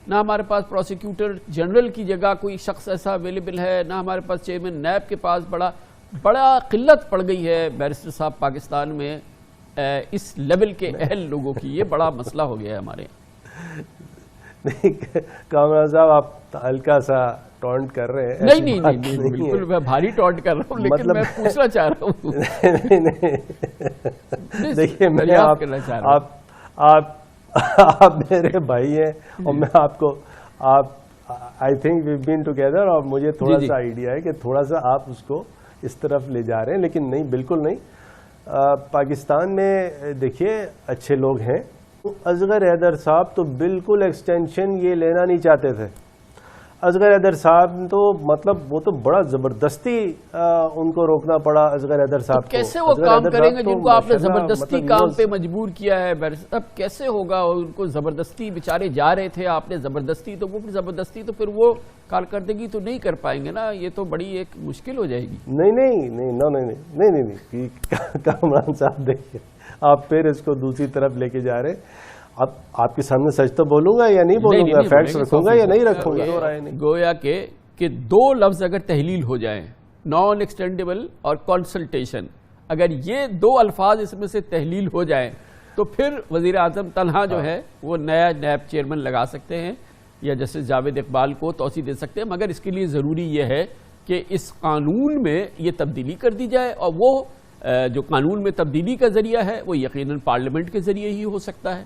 نہ ہمارے پاس prosecutor general کی جگہ کوئی شخص ایسا اویلیبل ہے، نہ ہمارے پاس چیئرمین نیب کے پاس بڑا قلت پڑ گئی ہے بیرسٹر صاحب پاکستان میں اس لیول کے اہل لوگوں کی. یہ بڑا مسئلہ ہو گیا ہے ہمارے. نہیں کامران صاحب آپ ہلکا سا ٹونٹ کر رہے ہیں. نہیں بالکل میں بھاری ٹونٹ کر رہا ہوں، لیکن میں پوچھنا چاہ رہا ہوں. دیکھیے میں آپ میرے بھائی ہیں اور میں آپ کو I think we been together, اور مجھے تھوڑا سا آئیڈیا ہے کہ تھوڑا سا آپ اس کو اس طرف لے جا رہے ہیں، لیکن نہیں بالکل نہیں. پاکستان میں دیکھیے اچھے لوگ ہیں. اصغر حیدر صاحب تو بالکل ایکسٹینشن یہ لینا نہیں چاہتے تھے. اصغر حیدر صاحب تو مطلب وہ تو بڑا زبردستی ان کو روکنا پڑا. اصغر حیدر صاحب کیسے وہ کام کریں گے جن کو آپ نے زبردستی کام پہ مجبور کیا ہے؟ اب کیسے ہوگا؟ ان کو زبردستی بیچارے جا رہے تھے، آپ نے زبردستی، تو وہ زبردستی تو پھر وہ کارکردگی تو نہیں کر پائیں گے نا. یہ تو بڑی ایک مشکل ہو جائے گی. نہیں کامران صاحب دیکھیے آپ پھر اس کو دوسری طرف لے کے جا رہے ہیں. اب آپ کے سامنے سچ تو بولوں گا یا نہیں بولوں گا، فیکٹس رکھوں گا یا نہیں رکھوں گا. گویا کہ دو لفظ اگر تحلیل ہو جائیں، نان ایکسٹینڈیبل اور کنسلٹیشن، اگر یہ دو الفاظ اس میں سے تحلیل ہو جائیں تو پھر وزیر اعظم تنہا جو ہے وہ نیا نیب چیئرمین لگا سکتے ہیں یا جسٹس جاوید اقبال کو توسیع دے سکتے ہیں. مگر اس کے لیے ضروری یہ ہے کہ اس قانون میں یہ تبدیلی کر دی جائے، اور وہ جو قانون میں تبدیلی کا ذریعہ ہے وہ یقیناً پارلیمنٹ کے ذریعے ہی ہو سکتا ہے.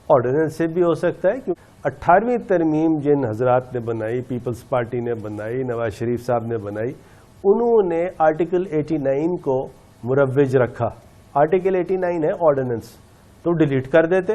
آرڈیننس سے بھی ہو سکتا ہے. 18ویں ترمیم جن حضرات نے بنائی، پیپلز پارٹی نے بنائی، نواز شریف صاحب نے بنائی، انہوں نے آرٹیکل 89 کو مروج رکھا. آرٹیکل 89 ہے آرڈیننس، تو ڈیلیٹ کر دیتے.